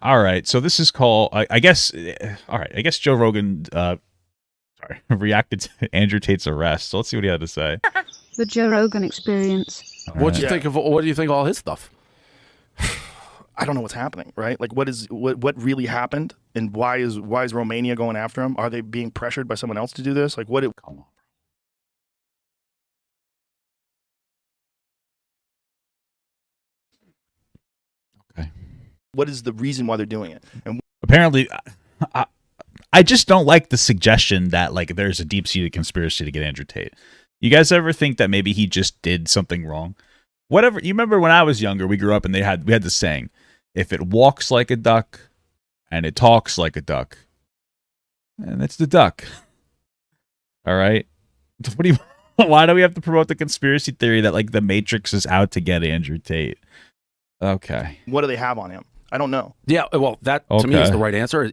All right, so this is called, I guess, all right, I guess Joe Rogan, reacted to Andrew Tate's arrest. So let's see what he had to say. The Joe Rogan Experience. What do you think of all his stuff? I don't know what's happening, right? Like, what really happened, and why is Romania going after him? Are they being pressured by someone else to do this? Like, come on. Okay. What is the reason why they're doing it? And apparently, I just don't like the suggestion that like there's a deep-seated conspiracy to get Andrew Tate. You guys ever think that maybe he just did something wrong? Whatever. You remember when I was younger, we grew up and we had this saying, if it walks like a duck and it talks like a duck, and it's the duck. All right. Why do we have to promote the conspiracy theory that like the Matrix is out to get Andrew Tate? Okay. What do they have on him? I don't know. Yeah, well, that to me is the right answer.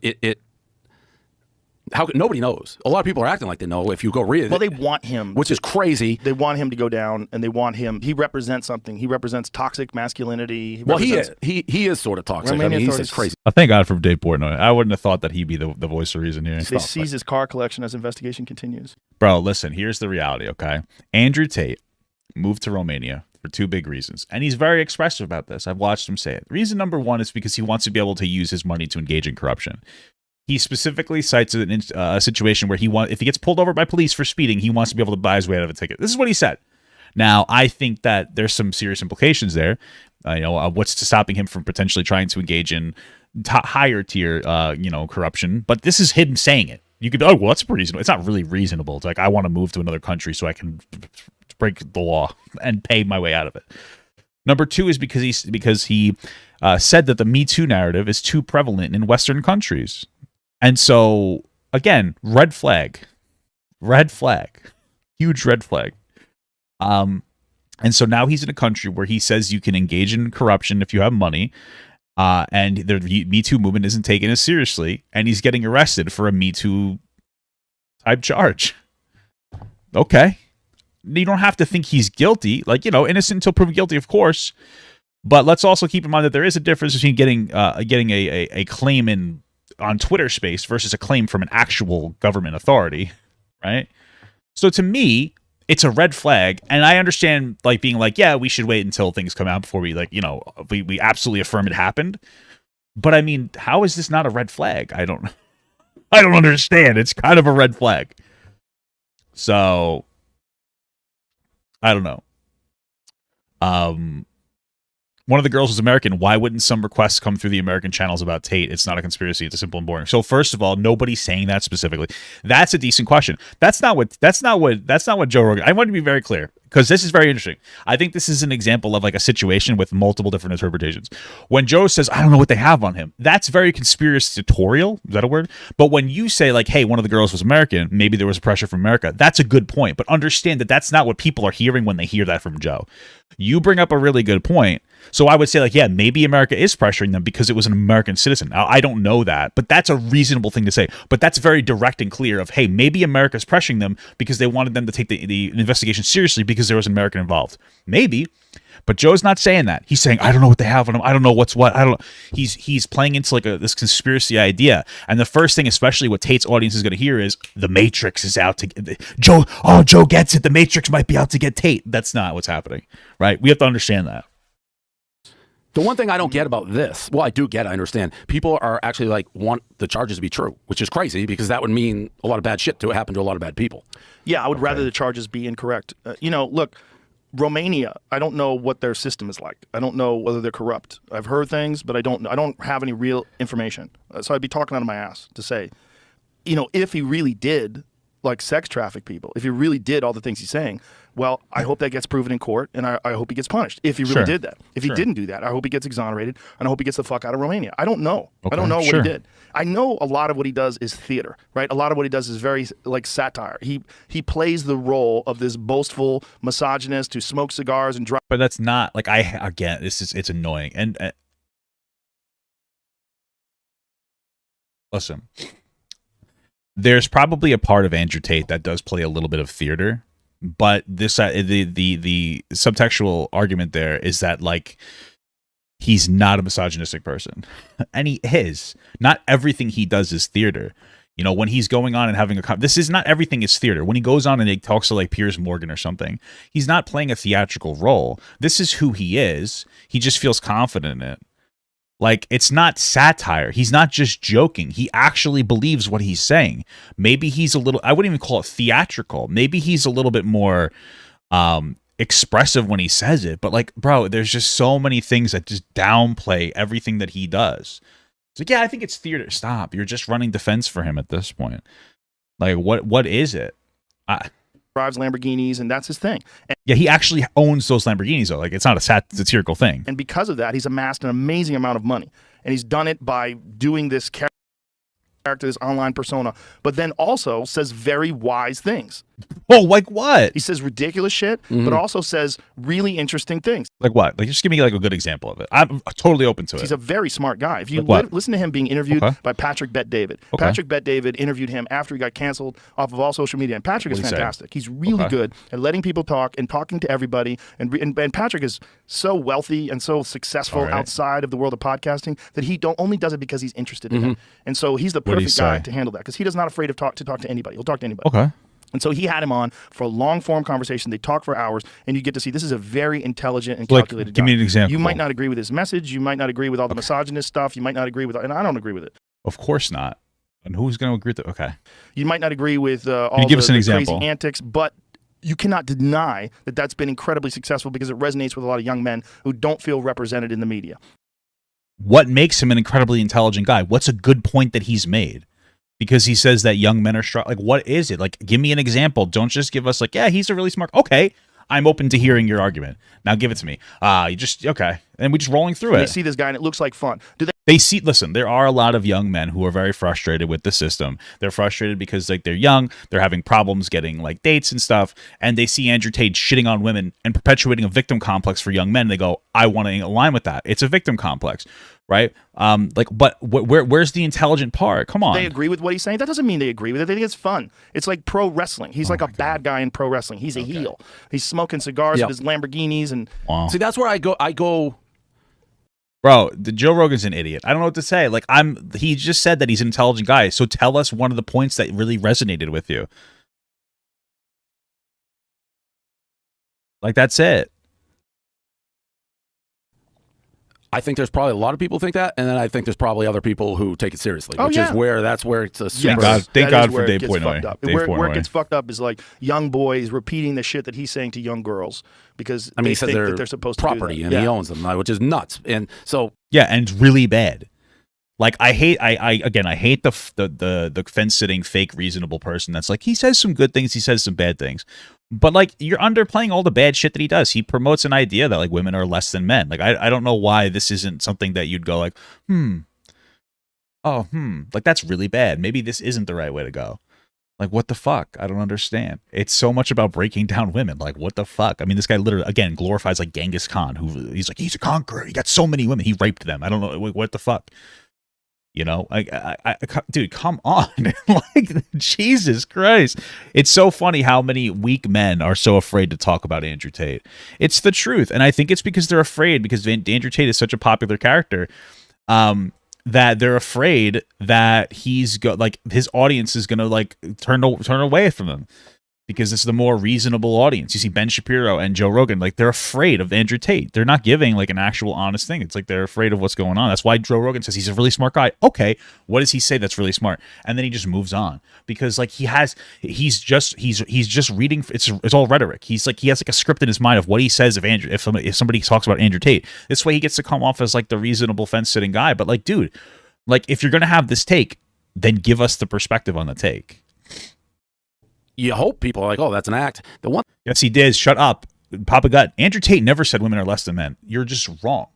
Nobody knows. A lot of people are acting like they know. If you go read it, well, they want him, which is crazy. They want him to go down, and they want him. He represents something. He represents toxic masculinity. He is sort of toxic. I mean, he's crazy. Thank God for Dave Portnoy. I wouldn't have thought that he'd be the voice of reason here. They seize his car collection as investigation continues. Bro, listen. Here's the reality. Okay, Andrew Tate moved to Romania for two big reasons, and he's very expressive about this. I've watched him say it. Reason number one is because he wants to be able to use his money to engage in corruption. He specifically cites a situation where if he gets pulled over by police for speeding, he wants to be able to buy his way out of a ticket. This is what he said. Now, I think that there's some serious implications there. What's stopping him from potentially trying to engage in higher tier, corruption? But this is him saying it. You could, well, that's pretty reasonable. It's not really reasonable. It's like, I want to move to another country so I can break the law and pay my way out of it. Number two is because he said that the Me Too narrative is too prevalent in Western countries. And so, again, red flag, huge red flag. And so now he's in a country where he says you can engage in corruption if you have money, and the Me Too movement isn't taken as seriously, and he's getting arrested for a Me Too type charge. Okay. You don't have to think he's guilty, innocent until proven guilty, of course. But let's also keep in mind that there is a difference between getting a claim on Twitter space versus a claim from an actual government authority, right? So to me, it's a red flag, and I understand being yeah, we should wait until things come out before we we absolutely affirm it happened. But I mean, how is this not a red flag? I don't understand. It's kind of a red flag. So I don't know. One of the girls was American. Why wouldn't some requests come through the American channels about Tate? It's not a conspiracy. It's a simple and boring. So first of all, nobody's saying that specifically. That's a decent question. That's not what Joe Rogan. I want to be very clear because this is very interesting. I think this is an example of a situation with multiple different interpretations. When Joe says, I don't know what they have on him, that's very conspiratorial. Is that a word? But when you say hey, one of the girls was American, maybe there was pressure from America. That's a good point. But understand that that's not what people are hearing when they hear that from Joe. You bring up a really good point. So I would say yeah, maybe America is pressuring them because it was an American citizen. Now, I don't know that, but that's a reasonable thing to say. But that's very direct and clear of, hey, maybe America's pressuring them because they wanted them to take the investigation seriously because there was an American involved. Maybe. But Joe's not saying that. He's saying, I don't know what they have on him. I don't know what's what. I don't know. He's playing into this conspiracy idea. And the first thing, especially what Tate's audience is going to hear is the Matrix is out to get Joe. Oh, Joe gets it. The Matrix might be out to get Tate. That's not what's happening, right? We have to understand that. The one thing I don't get about this, well, I do get, I understand. People are actually want the charges to be true, which is crazy because that would mean a lot of bad shit to happen to a lot of bad people. Yeah, I would rather the charges be incorrect. Look, Romania, I don't know what their system is like. I don't know whether they're corrupt. I've heard things, but I don't have any real information. So I'd be talking out of my ass to say, if he really did sex traffic people, if he really did all the things he's saying, well, I hope that gets proven in court, and I hope he gets punished if he really did that. If he didn't do that, I hope he gets exonerated, and I hope he gets the fuck out of Romania. I don't know. I don't know what he did. I know a lot of what he does is theater, right? A lot of what he does is very satire. He plays the role of this boastful misogynist who smokes cigars and drives. But that's not it's annoying. And listen, there's probably a part of Andrew Tate that does play a little bit of theater. But this the subtextual argument there is that he's not a misogynistic person. And he is. Not everything he does is theater. You know, when he's going on and having this is not everything is theater. When he goes on and he talks to like Piers Morgan or something, he's not playing a theatrical role. This is who he is. He just feels confident in it. Like, it's not satire. He's not just joking. He actually believes what he's saying. Maybe he's a little, I wouldn't even call it theatrical. Maybe he's a little bit more expressive when he says it. But like, bro, there's just so many things that just downplay everything that he does. It's like, yeah, I think it's theater. Stop. You're just running defense for him at this point. Like, what is it? Drives Lamborghinis, and that's his thing. And yeah, he actually owns those Lamborghinis, though. Like, it's not a satirical thing. And because of that, he's amassed an amazing amount of money. And he's done it by doing this character, this online persona, but then also says very wise things. Oh, like what? He says ridiculous shit, but also says really interesting things. Like what? Like, just give me like a good example of it. I'm totally open to it. He's a very smart guy. If you Like what? listen to him being interviewed by Patrick Bet-David. Okay. Patrick Bet-David interviewed him after he got canceled off of all social media. And Patrick is What'd he say? fantastic. He's really good at letting people talk and talking to everybody. And Patrick is so wealthy and so successful outside of the world of podcasting that he only does it because he's interested in it. And so he's the perfect guy to handle that because he does not afraid of to talk to anybody. He'll talk to anybody. Okay. And so he had him on for a long-form conversation. They talk for hours, and you get to see this is a very intelligent and Like, calculated give guy. me an example. You might not agree with his message. You might not agree with all the misogynist stuff. You might not agree with, and I don't agree with it. Of course not. And who's going to agree with it? Okay. You might not agree with all give us an the example? crazy antics, but you cannot deny that that's been incredibly successful because it resonates with a lot of young men who don't feel represented in the media. What makes him an incredibly intelligent guy? What's a good point that he's made? Because he says that young men are strong. Like, what is it? Like, give me an example. Don't just give us like, yeah, he's a really smart. Okay, I'm open to hearing your argument. Now give it to me. You just, okay. And we're just rolling through They it. see this guy and it looks like fun. Do They see, listen, there are a lot of young men who are very frustrated with the system. They're frustrated because like they're young, they're having problems getting like dates and stuff, and they see Andrew Tate shitting on women and perpetuating a victim complex for young men. They go, I want to align with that. It's a victim complex, right? Like, but where's the intelligent part? Come on. they agree with what he's saying? That doesn't mean they agree with it. They think it's fun. It's like pro wrestling. He's like a bad guy in pro wrestling. He's a heel. He's smoking cigars with his Lamborghinis and Wow. See, that's where I go. Bro, Joe Rogan's an idiot. I don't know what to say. Like, he just said that he's an intelligent guy. So tell us one of the points that really resonated with you. Like, that's it. I think there's probably a lot of people think that, and then I think there's probably other people who take it seriously, Oh, which yeah. is where it's a super. Thank That God is for where it Dave gets Portnoy. fucked up. Dave Where Portnoy. it gets fucked up is like young boys repeating the shit that he's saying to young girls because I mean, they he says think that they're supposed property to do and that. he owns them, which is nuts. And so Yeah, and it's really bad. Like, I hate the fence sitting fake reasonable person that's like, he says some good things, he says some bad things, but like, you're underplaying all the bad shit that he does. He promotes an idea that like women are less than men. Like, I don't know why this isn't something that you'd go like, like, that's really bad. Maybe this isn't the right way to go. Like, what the fuck? I don't understand. It's so much about breaking down women. Like, what the fuck? I mean, this guy literally, again, glorifies like Genghis Khan, who he's like, he's a conqueror. He got so many women. He raped them. I don't know. What the fuck? You know, dude, come on. Like, Jesus Christ. It's so funny how many weak men are so afraid to talk about Andrew Tate. It's the truth. And I think it's because they're afraid, because Andrew Tate is such a popular character, that they're afraid that his audience is going to like turn away from him. Because it's the more reasonable audience. You see Ben Shapiro and Joe Rogan, like, they're afraid of Andrew Tate. They're not giving like an actual honest thing. It's like they're afraid of what's going on. That's why Joe Rogan says he's a really smart guy. Okay, what does he say that's really smart? And then he just moves on because like he's just reading. It's all rhetoric. He has like a script in his mind of what he says if somebody talks about Andrew Tate. This way he gets to come off as like the reasonable fence sitting guy. But like, dude, like, if you're gonna have this take, then give us the perspective on the take. you hope people are like, oh, that's an act. The one Yes, he did. Shut up. Papa Gut. Andrew Tate never said women are less than men. You're just wrong.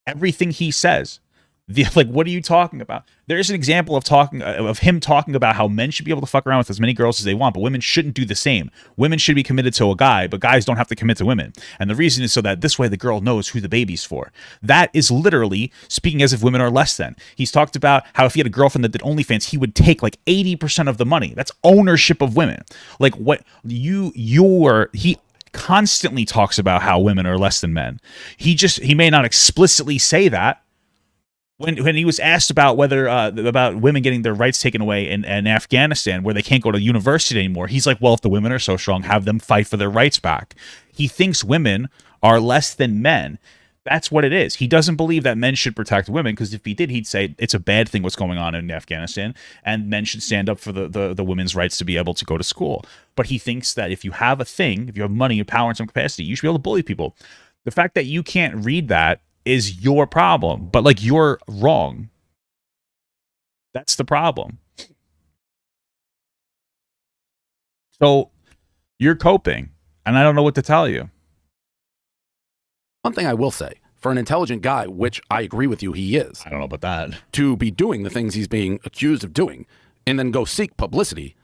Everything he says. Like, what are you talking about? There's an example of him talking about how men should be able to fuck around with as many girls as they want, but women shouldn't do the same. Women should be committed to a guy, but guys don't have to commit to women. And the reason is so that this way the girl knows who the baby's for. That is literally speaking as if women are less than. He's talked about how if he had a girlfriend that did OnlyFans, he would take like 80% of the money. That's ownership of women. Like, what he constantly talks about how women are less than men. He may not explicitly say that. When he was asked about whether about women getting their rights taken away in Afghanistan, where they can't go to university anymore, he's like, well, if the women are so strong, have them fight for their rights back. He thinks women are less than men. That's what it is. He doesn't believe that men should protect women, because if he did, he'd say it's a bad thing what's going on in Afghanistan, and men should stand up for the women's rights to be able to go to school. But he thinks that if you have a thing, if you have money and power in some capacity, you should be able to bully people. The fact that you can't read that is your problem, but like, you're wrong. That's the problem. So you're coping, and I don't know what to tell you. One thing I will say, for an intelligent guy, which I agree with you, he is. I don't know about that. To be doing the things he's being accused of doing and then go seek publicity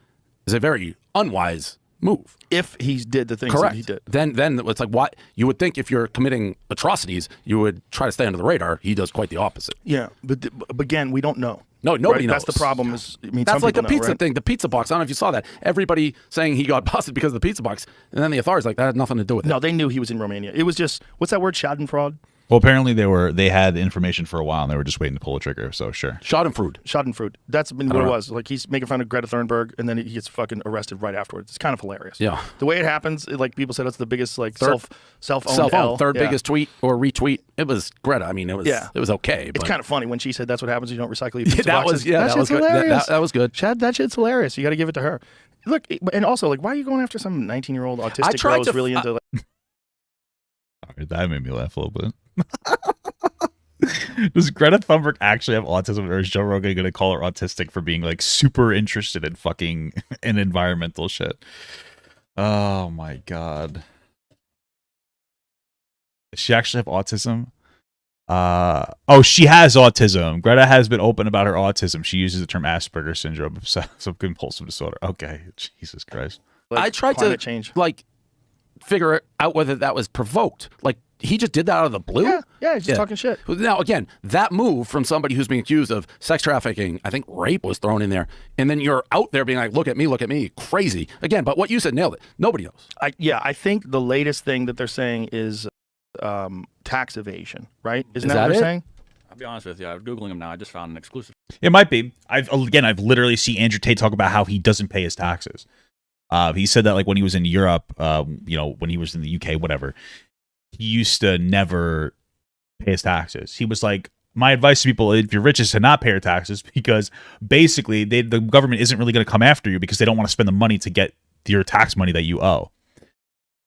is a very unwise move. If he did the things Correct. that he did. Then it's like, what you would think if you're committing atrocities, you would try to stay under the radar. He does quite the opposite. Yeah, but again, we don't know. No, nobody knows. That's the problem. That's some like the people know, pizza right? thing, the pizza box. I don't know if you saw that. Everybody saying he got busted because of the pizza box, and then the authorities like that had nothing to do with it. No, they knew he was in Romania. It was just, what's that word? Schadenfreude? Well, apparently they had information for a while, and they were just waiting to pull the trigger. So sure. Schadenfreude. That's been what know. it was. Like, he's making fun of Greta Thunberg, and then he gets fucking arrested right afterwards. It's kind of hilarious. Yeah. The way it happens, like people said, it's the biggest like self-owned L. Third Yeah. biggest tweet or retweet. It was Greta. I mean, it was okay. It's but kind of funny when she said that's what happens if you don't recycle your pizza that boxes. was that was good. Hilarious. That was good. Chad, that shit's hilarious. You got to give it to her. Look, and also, like, why are you going after some 19-year-old autistic girl who's really into? Sorry, that made me laugh a little bit. Does Greta Thunberg actually have autism, or is Joe Rogan going to call her autistic for being like super interested in fucking in environmental shit? Oh my god. Does she actually have autism? Oh, she has autism. Greta has been open about her autism. She uses the term Asperger's syndrome, some compulsive disorder. Okay, Jesus Christ. Like, I tried to change. like figure out whether that was provoked. Like, he just did that out of the blue? Yeah, he's just talking shit. Now, again, that move from somebody who's being accused of sex trafficking, I think rape was thrown in there, and then you're out there being like, look at me, crazy. Again, but what you said nailed it. Nobody knows. I think the latest thing that they're saying is tax evasion, right? Isn't Is that what that they're it? saying? I'll be honest with you. I'm Googling him now. I just found an exclusive. It might be. I've literally seen Andrew Tate talk about how he doesn't pay his taxes. He said that like when he was in Europe, when he was in the UK, whatever, he used to never pay his taxes. He was like, my advice to people, if you're rich, is to not pay your taxes, because basically the government isn't really going to come after you because they don't want to spend the money to get your tax money that you owe.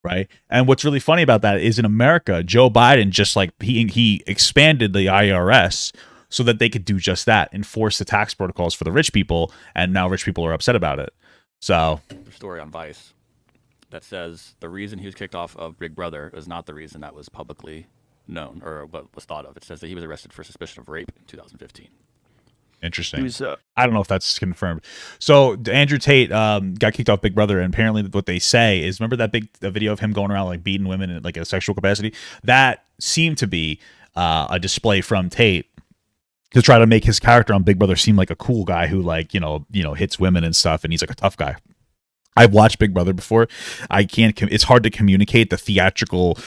Right. And what's really funny about that is in America, Joe Biden just like he expanded the IRS so that they could do just that, enforce the tax protocols for the rich people. And now rich people are upset about it. So Story on Vice that says the reason he was kicked off of Big Brother is not the reason that was publicly known or what was thought of. It says that he was arrested for suspicion of rape in 2015. interesting. He was, I don't know if that's confirmed. So Andrew Tate got kicked off Big Brother, and apparently what they say is, remember that video of him going around like beating women in like a sexual capacity? That seemed to be a display from Tate to try to make his character on Big Brother seem like a cool guy who like hits women and stuff, and he's like a tough guy. I've watched Big Brother before. It's hard to communicate the theatrical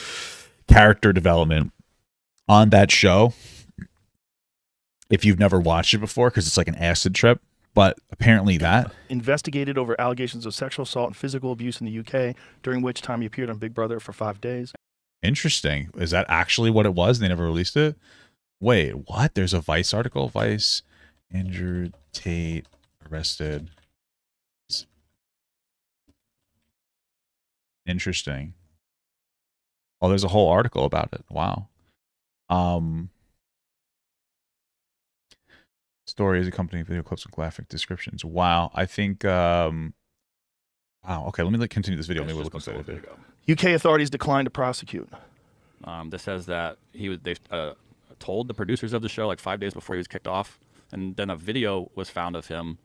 character development on that show if you've never watched it before, because it's like an acid trip. But apparently that investigated over allegations of sexual assault and physical abuse in the UK, during which time he appeared on Big Brother for 5 days. interesting. Is that actually what it was? They never released it. Wait, what? There's a Vice article. Vice, Andrew Tate arrested. Interesting. Oh, there's a whole article about it. Wow. Story is accompanying video clips and graphic descriptions. Wow. I think wow. Okay, let me continue this video. Maybe we'll look into it later. UK authorities declined to prosecute. This says that they told the producers of the show like 5 days before he was kicked off, and then a video was found of him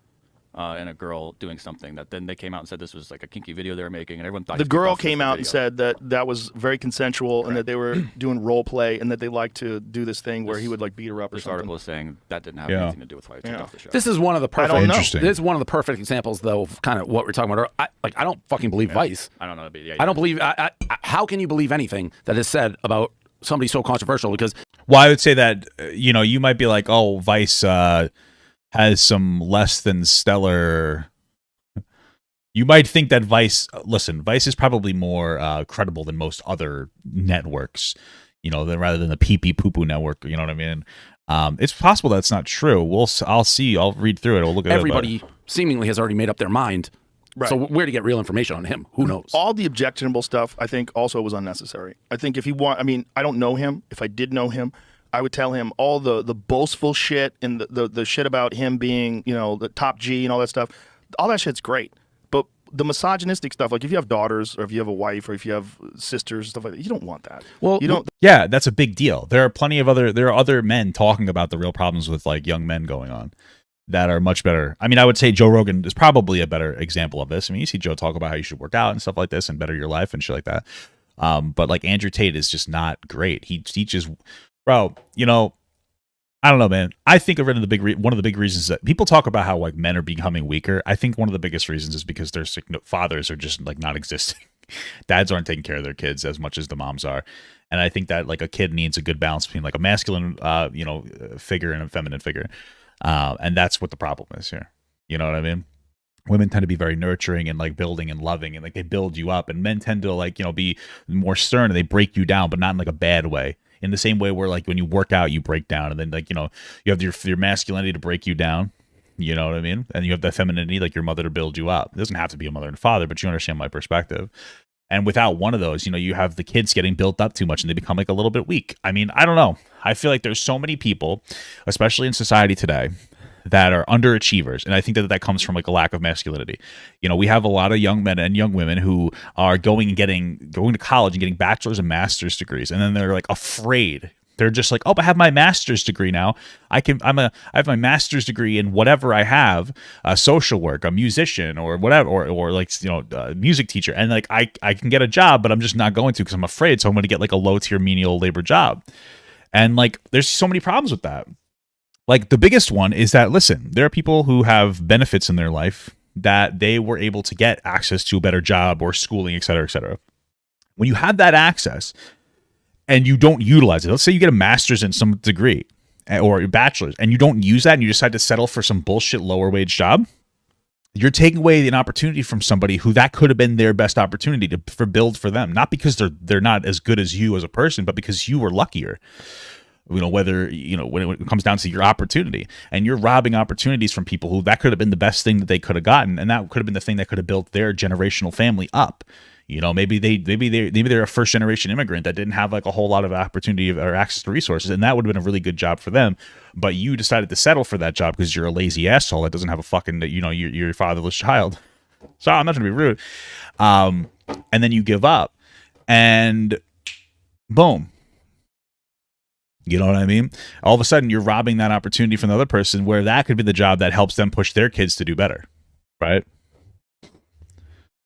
and a girl doing something that then they came out and said this was like a kinky video they were making, and everyone thought The he was kicked girl off for came the out and video. said that was very consensual and that they were doing role play and that they like to do this thing where he would like beat her up or This something. article is saying that didn't have Yeah. anything to do with why he took off the show. This is one of the perfect. don't know. Interesting. This is one of the perfect examples, though, of kind of what we're talking about. I don't fucking believe Vice. I don't know. But yeah, I don't believe. How can you believe anything that is said about somebody so controversial? Because Well, I would say that you might be like, oh, Vice has some less than stellar. You might think that Vice. Listen, Vice is probably more credible than most other networks. Rather than the pee pee poo poo network. You know what I mean? It's possible that's not true. I'll see. I'll read through it. I'll look at everybody seemingly has already made up their mind. Right. So where to get real information on him? Who knows? All the objectionable stuff, I think, also was unnecessary. I think if he I don't know him. If I did know him, I would tell him all the boastful shit and the shit about him being, the top G and all that stuff. All that shit's great. But the misogynistic stuff, like if you have daughters or if you have a wife or if you have sisters, stuff like that, you don't want that. Well, you don't. Yeah, that's a big deal. There are other men talking about the real problems with like young men going on that are much better. I mean, I would say Joe Rogan is probably a better example of this. I mean, you see Joe talk about how you should work out and stuff like this and better your life and shit like that. But like Andrew Tate is just not great. He teaches, bro, I don't know, man. I think one of the big reasons that people talk about how like men are becoming weaker. I think one of the biggest reasons is because their fathers are just like not existing. Dads aren't taking care of their kids as much as the moms are. And I think that like a kid needs a good balance between like a masculine, figure and a feminine figure. And that's what the problem is here. You know what I mean? Women tend to be very nurturing and like building and loving and like they build you up, and men tend to like, be more stern and they break you down, but not in like a bad way. In the same way where like when you work out, you break down, and then like, you have your masculinity to break you down. You know what I mean? And you have that femininity, like your mother, to build you up. It doesn't have to be a mother and father, but you understand my perspective. And without one of those, you have the kids getting built up too much and they become like a little bit weak. I mean, I don't know. I feel like there's so many people, especially in society today, that are underachievers, and I think that comes from like a lack of masculinity. We have a lot of young men and young women who are going to college and getting bachelor's and master's degrees, and then they're like afraid. They're just like, oh, but I have my master's degree now. I have my master's degree in whatever I have, social work, a musician, or whatever, or like a music teacher, and like I can get a job, but I'm just not going to because I'm afraid. So I'm going to get like a low tier menial labor job, and like there's so many problems with that. Like the biggest one is that, listen, there are people who have benefits in their life that they were able to get access to a better job or schooling, et cetera, et cetera. When you have that access and you don't utilize it, let's say you get a master's in some degree or a bachelor's and you don't use that and you decide to settle for some bullshit lower wage job, you're taking away an opportunity from somebody who that could have been their best opportunity to build for them. Not because they're not as good as you as a person, but because you were luckier. Whether, when it comes down to your opportunity, and you're robbing opportunities from people who that could have been the best thing that they could have gotten. And that could have been the thing that could have built their generational family up. Maybe they're a first generation immigrant that didn't have like a whole lot of opportunity or access to resources. And that would have been a really good job for them. But you decided to settle for that job because you're a lazy asshole that doesn't have a fucking, you're a fatherless child. So I'm not going to be rude. And then you give up and boom. You know what I mean? All of a sudden, you're robbing that opportunity from the other person where that could be the job that helps them push their kids to do better, right?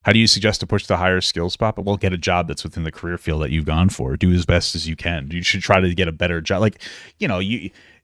How do you suggest to push the higher skill spot? Well, get a job that's within the career field that you've gone for. Do as best as you can. You should try to get a better job. Like,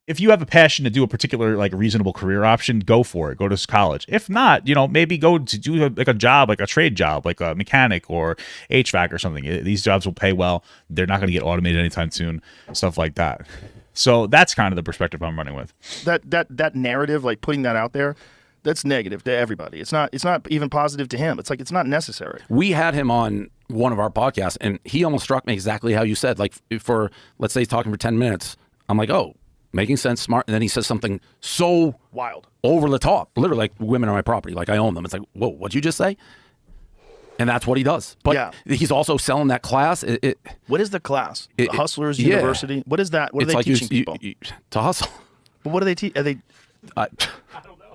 if you have a passion to do a particular like reasonable career option, go for it. Go to college. If not, maybe go to do like a job, like a trade job, like a mechanic or HVAC or something. These jobs will pay well. They're not going to get automated anytime soon. Stuff like that. So that's kind of the perspective I'm running with. That narrative, like putting that out there, that's negative to everybody. It's not even positive to him. It's like it's not necessary. We had him on one of our podcasts, and he almost struck me exactly how you said. Like for, let's say he's talking for 10 minutes. I'm like, oh, making sense, smart. And then he says something so wild, over the top, literally like women are my property, like I own them. It's like, whoa, what'd you just say? And that's what he does. But yeah. He's also selling that class. What is the class? The Hustlers University? What is that? What are they like teaching people? To hustle. But what are they teaching? Are they?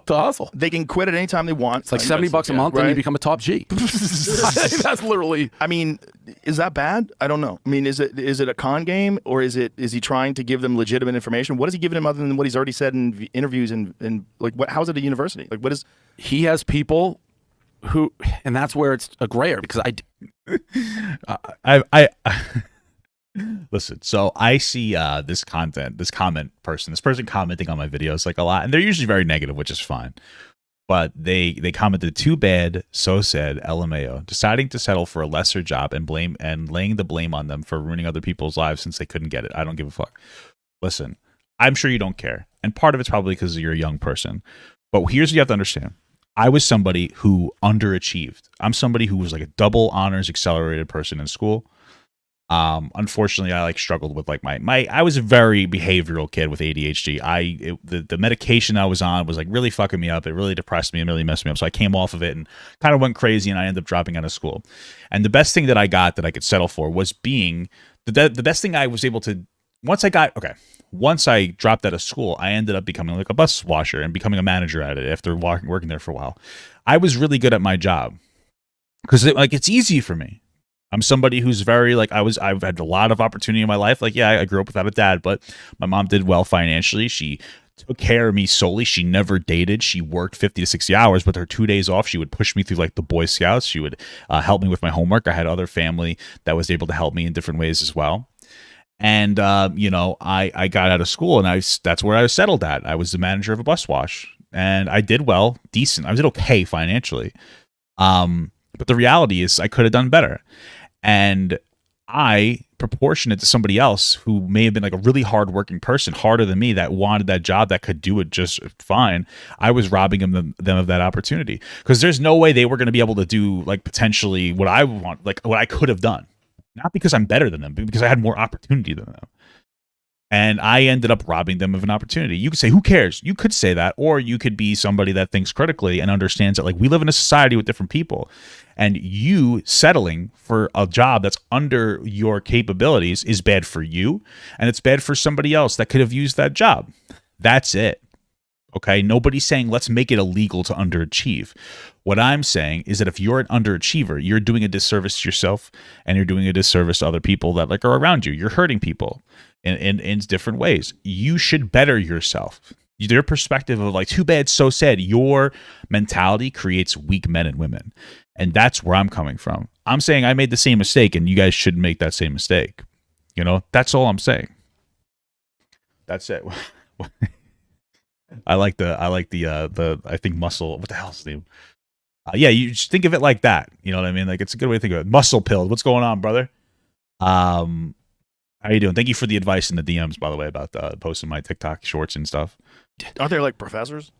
To hustle. They can quit at any time they want. It's like $70 a month, right? and you become a top G. That's literally. I mean, is that bad? I don't know. I mean, is it a con game, or is he trying to give them legitimate information? What is he giving them other than what he's already said in interviews and like what? How is it a university? Like what is? he has people who, and that's where it's a gray area because I listen. So I see this comment person, this person commenting on my videos like a lot, and they're usually very negative, which is fine. But they commented, "Too bad, so sad, LMAO, deciding to settle for a lesser job and laying the blame on them for ruining other people's lives since they couldn't get it. I don't give a fuck." Listen, I'm sure you don't care, and part of it's probably because you're a young person. But here's what you have to understand. I was somebody who underachieved. I'm somebody who was like a double honors accelerated person in school. Unfortunately, I like struggled with like I was a very behavioral kid with ADHD. The medication I was on was like really fucking me up. It really depressed me and really messed me up. So I came off of it and kind of went crazy, and I ended up dropping out of school. And the best thing that I got that I could settle for was being the best thing I was able to once I dropped out of school, I ended up becoming like a bus washer and becoming a manager at it after working there for a while. I was really good at my job because it's easy for me. I'm somebody who's very like I've had a lot of opportunity in my life. Like, yeah, I grew up without a dad, but my mom did well financially. She took care of me solely. She never dated. She worked 50 to 60 hours, but her 2 days off, she would push me through like the Boy Scouts. She would help me with my homework. I had other family that was able to help me in different ways as well. And, I got out of school and that's where I was settled at. I was the manager of a bus wash and I did well, decent. I did okay financially. But the reality is I could have done better. And I, proportionate to somebody else who may have been like a really hardworking person, harder than me, that wanted that job, that could do it just fine, I was robbing them of that opportunity. Because there's no way they were going to be able to do like potentially what I want, like what I could have done. Not because I'm better than them, but because I had more opportunity than them. And I ended up robbing them of an opportunity. You could say, who cares? You could say that. Or you could be somebody that thinks critically and understands that like we live in a society with different people. And you settling for a job that's under your capabilities is bad for you. And it's bad for somebody else that could have used that job. That's it. Okay, nobody's saying let's make it illegal to underachieve. What I'm saying is that if you're an underachiever, you're doing a disservice to yourself and you're doing a disservice to other people that like are around you. You're hurting people in different ways. You should better yourself. Your perspective of like, too bad, so sad, your mentality creates weak men and women. And that's where I'm coming from. I'm saying I made the same mistake and you guys shouldn't make that same mistake. You know, that's all I'm saying. That's it. I think muscle. What the hell's the name? Yeah, you just think of it like that. You know what I mean? Like it's a good way to think of it. Muscle pilled. What's going on, brother? How you doing? Thank you for the advice in the DMs, by the way, about posting my TikTok shorts and stuff. Aren't there like professors?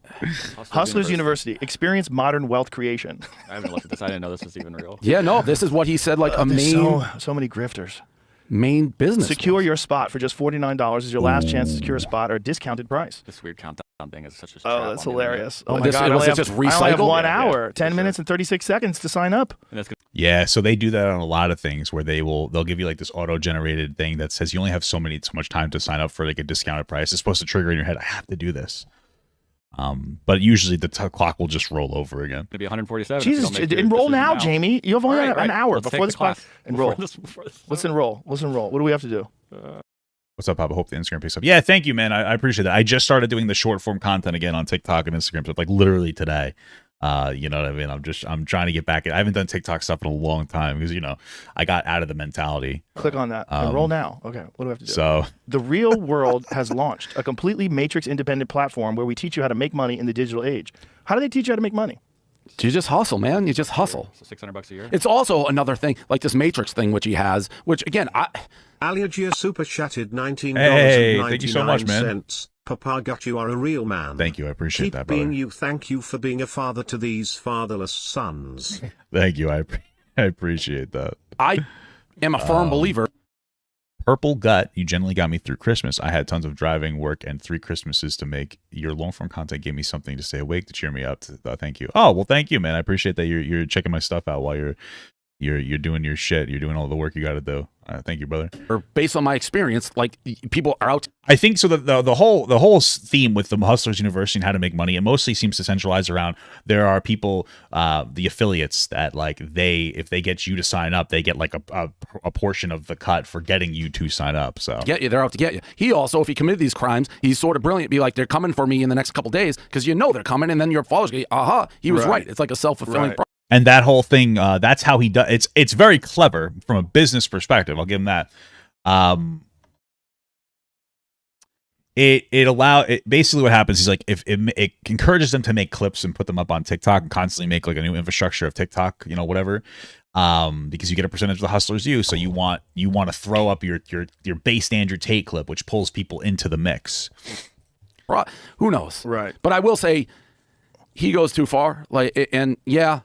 Hustlers University. Experience modern wealth creation. I haven't looked at this. I didn't know this was even real. Yeah, no, this is what he said. Like a main, so many grifters. Main business. Secure your spot for just $49 is your last chance to secure a spot or a discounted price. This weird countdown thing is such a trap. Oh, that's hilarious. Oh my this, God. Was it just recycled? I only have 1 hour, 10 minutes and 36 seconds to sign up. Yeah, so they do that on a lot of things where they'll give you like this auto-generated thing that says you only have so much time to sign up for like a discounted price. It's supposed to trigger in your head, I have to do this. But usually the clock will just roll over again. It'll be 147. Jesus, enroll now, Jamie. You have only an hour Let's before this class. Enroll. Before this Let's enroll. Let's enroll. What do we have to do? What's up, Papa? Hope the Instagram picks up. Yeah, thank you, man. I appreciate that. I just started doing the short form content again on TikTok and Instagram, so like literally today. You know what I mean? I'm trying to get back. I haven't done TikTok stuff in a long time because I got out of the mentality. Click on that. Enroll now. Okay, what do we have to do? So The Real World has launched a completely matrix independent platform where we teach you how to make money in the digital age. How do they teach you how to make money? You just hustle, man. You just hustle. So $600 a year. It's also another thing, like this matrix thing, which he has, which again, Aliagia super chatted $19.99. Hey, thank you so much, man. Papa got you are a real man. Thank you. I appreciate Keep that, brother. being you. Thank you for being a father to these fatherless sons. Thank you. I appreciate that. I am a firm believer. Purple Gut, you generally got me through Christmas. I had tons of driving work and 3 Christmases to make. Your long form content gave me something to stay awake, to cheer me up. Thank you. Oh, well, thank you, man. I appreciate that you're checking my stuff out while you're You're doing your shit. You're doing all the work you got to do. Thank you, brother. Or based on my experience, like people are out. I think so. The whole theme with the Hustlers University and how to make money, it mostly seems to centralize around there are people, the affiliates that like if they get you to sign up, they get like a portion of the cut for getting you to sign up. So Get you, they're out to get you. He also, if he committed these crimes, he's sort of brilliant. Be like, they're coming for me in the next couple days because you know they're coming, and then your followers go, aha, he was right. It's like a self-fulfilling prophecy. And that whole thing, that's how he does. It's very clever from a business perspective. I'll give him that. It basically what happens is like if it encourages them to make clips and put them up on TikTok and constantly make like a new infrastructure of TikTok, whatever. Because you get a percentage of the hustlers views, so you want to throw up your based Andrew Tate clip, which pulls people into the mix. Who knows? Right. But I will say, he goes too far. Like, and yeah.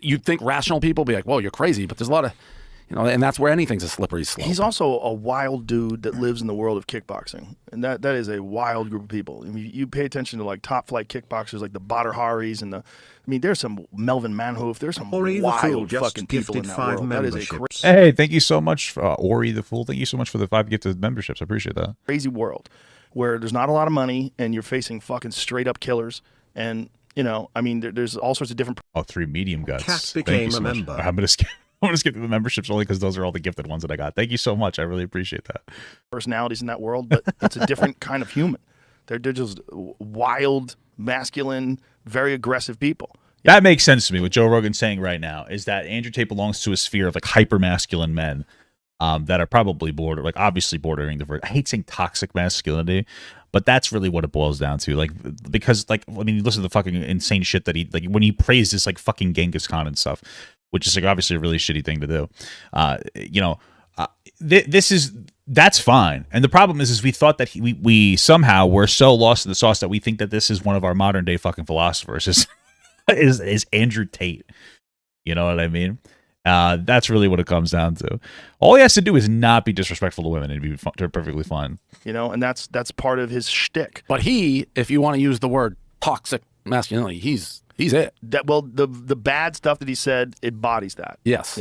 You'd think rational people be like, well, you're crazy, but there's a lot of, and that's where anything's a slippery slope. He's also a wild dude that lives in the world of kickboxing, and that is a wild group of people. I mean, you pay attention to like top flight kickboxers like the Badr Haris and there's some Melvin Manhoef. There's some wild fucking people in that world. That is a crazy. Hey, thank you so much, Ori the Fool. Thank you so much for the 5 gifted memberships. I appreciate that. Crazy world where there's not a lot of money and you're facing fucking straight up killers and. There's all sorts of different. 3 medium guts. Cat became a member. I'm gonna skip through the memberships only because those are all the gifted ones that I got. Thank you so much. I really appreciate that. Personalities in that world, but it's a different kind of human. They're just wild, masculine, very aggressive people. That makes sense to me. What Joe Rogan's saying right now is that Andrew Tate belongs to a sphere of like hyper masculine men. That are probably obviously bordering the. I hate saying toxic masculinity, but that's really what it boils down to. Like, because you listen to the fucking insane shit that he when he praised this like fucking Genghis Khan and stuff, which is like obviously a really shitty thing to do. That's fine. And the problem is we thought that we somehow were so lost in the sauce that we think that this is one of our modern day fucking philosophers is Andrew Tate. You know what I mean? That's really what it comes down to. All he has to do is not be disrespectful to women and be perfectly fine. And that's part of his shtick. But if you want to use the word toxic masculinity, he's it. The bad stuff that he said embodies that. Yes.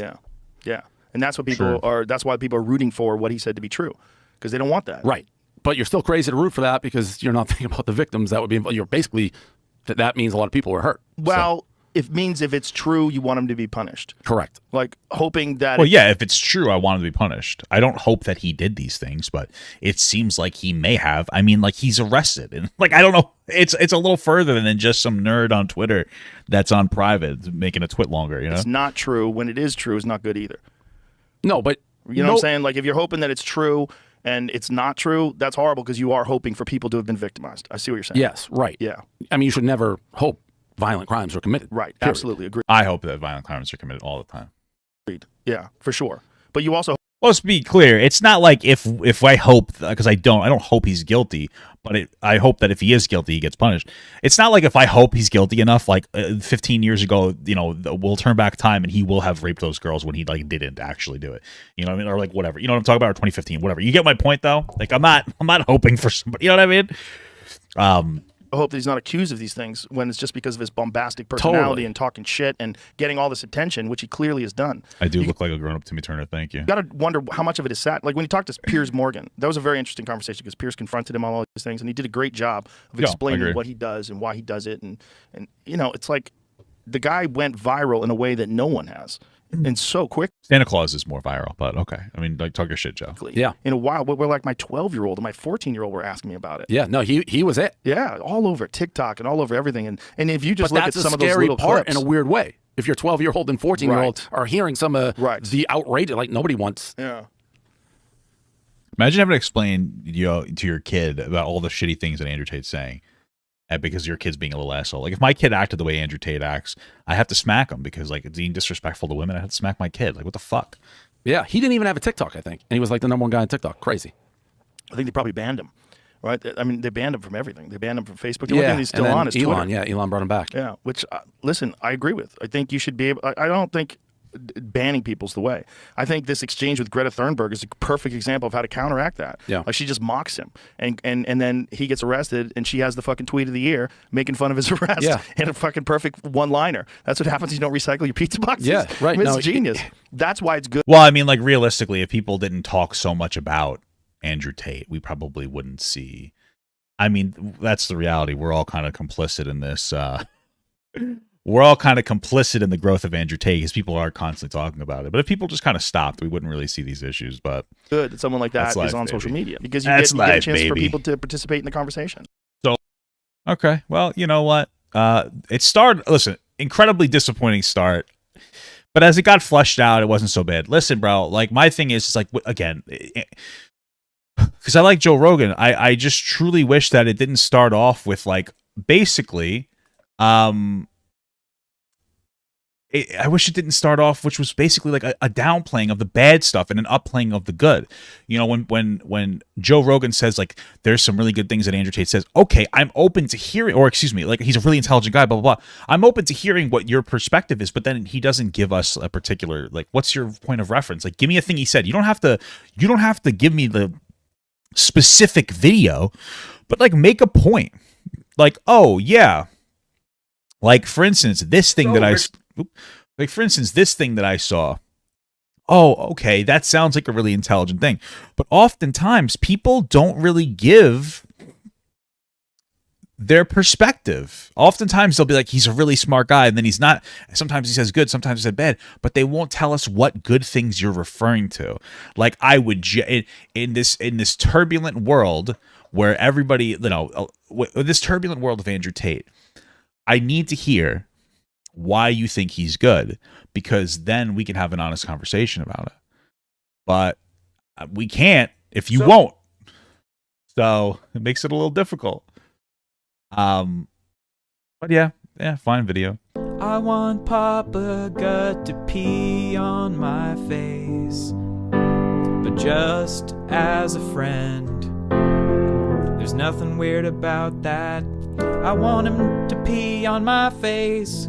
Yeah. And that's what people are. That's why people are rooting for what he said to be true, because they don't want that. Right. But you're still crazy to root for that because you're not thinking about the victims that would be. You're basically that means a lot of people were hurt. Well. It means if it's true, you want him to be punished. Correct. Like hoping that. Well, yeah, if it's true, I want him to be punished. I don't hope that he did these things, but it seems like he may have. I mean, like he's arrested, and like I don't know. It's a little further than just some nerd on Twitter that's on private making a twit longer. It's not true. When it is true, it's not good either. No, but you know what I'm saying? Like if you're hoping that it's true and it's not true, that's horrible because you are hoping for people to have been victimized. I see what you're saying. Yes. Right. Yeah. I mean, you should never hope violent crimes were committed. Right. Period. Absolutely agree. I hope that violent crimes are committed all the time. Agreed. Yeah, for sure. But you also. Well, let's be clear. It's not like if I hope, because I don't hope he's guilty, but I hope that if he is guilty, he gets punished. It's not like if I hope he's guilty enough, like 15 years ago, we'll turn back time and he will have raped those girls when he like didn't actually do it. You know what I mean? Or like whatever. You know what I'm talking about? Or 2015, whatever. You get my point though? Like I'm not hoping for somebody. You know what I mean? I hope that he's not accused of these things when it's just because of his bombastic personality Totally. and talking shit and getting all this attention, which he clearly has done. I do look like a grown-up Timmy Turner. Thank you. You got to wonder how much of it is sat. Like when he talked to Piers Morgan, that was a very interesting conversation because Piers confronted him on all these things, and he did a great job of explaining what he does and why he does it. And it's like the guy went viral in a way that no one has. And so quick. Santa Claus is more viral, but okay. I mean, like, talk your shit, Joe. Yeah. In a while, we're like my 12-year-old and my 14-year-old were asking me about it. Yeah. No, he was it. Yeah, all over TikTok and all over everything. And if you just But look at that's some a of those scary little part clips, in a weird way. If your 12-year-old and 14-year-old are hearing some of the outrage, like nobody wants. Yeah. Imagine having to explain to your kid about all the shitty things that Andrew Tate's saying. Because your kid's being a little asshole. Like if my kid acted the way Andrew Tate acts, I have to smack him because like being disrespectful to women, I have to smack my kid. Like what the fuck? Yeah, he didn't even have a TikTok, I think, and he was like the #1 guy on TikTok. Crazy. I think they probably banned him. Right? I mean, they banned him from everything. They banned him from Facebook. The only thing he's still on is Elon. Twitter. Yeah, Elon brought him back. Yeah, which listen, I agree with. I think you should be able. I don't think banning people's the way. I think this exchange with Greta Thunberg is a perfect example of how to counteract that. Yeah. Like she just mocks him, and then he gets arrested, and she has the fucking tweet of the year making fun of his arrest in a fucking perfect one-liner. That's what happens. You don't recycle your pizza boxes. Yeah, right. I mean, it's No, genius. That's why it's good. Well, I mean, like realistically, if people didn't talk so much about Andrew Tate, we probably wouldn't see. I mean, that's the reality. We're all kind of complicit in this. We're all kind of complicit in the growth of Andrew Tate because people are constantly talking about it. But if people just kind of stopped, we wouldn't really see these issues. But Good that someone like that That's is life, on social baby. media because you That's get a life, chance for baby. people to participate in the conversation. okay, well, you know what? It started. Listen, incredibly disappointing start. But as it got fleshed out, it wasn't so bad. Listen, bro, like my thing is like, again, because I like Joe Rogan, I just truly wish that it didn't start off with like basically, I wish it didn't start off, which was basically like a downplaying of the bad stuff and an upplaying of the good. You know, when Joe Rogan says like there's some really good things that Andrew Tate says, okay, I'm open to hearing, or excuse me, like he's a really intelligent guy, blah blah blah. I'm open to hearing what your perspective is, but then he doesn't give us a particular like what's your point of reference? Like give me a thing he said. You don't have to give me the specific video, but like make a point. Like, oh yeah. Like for instance, this thing this thing that I saw. Oh, okay, that sounds like a really intelligent thing. But oftentimes people don't really give their perspective. Oftentimes they'll be like, he's a really smart guy, and then he's not. Sometimes he says good, sometimes he says bad, but they won't tell us what good things you're referring to. Like I would in this turbulent world where everybody, this turbulent world of Andrew Tate, I need to hear why you think he's good, because then we can have an honest conversation about it. But we can't if you won't. So it makes it a little difficult. But yeah, fine video. I want Papa Gut to pee on my face, but just as a friend. There's nothing weird about that. I want him to pee on my face.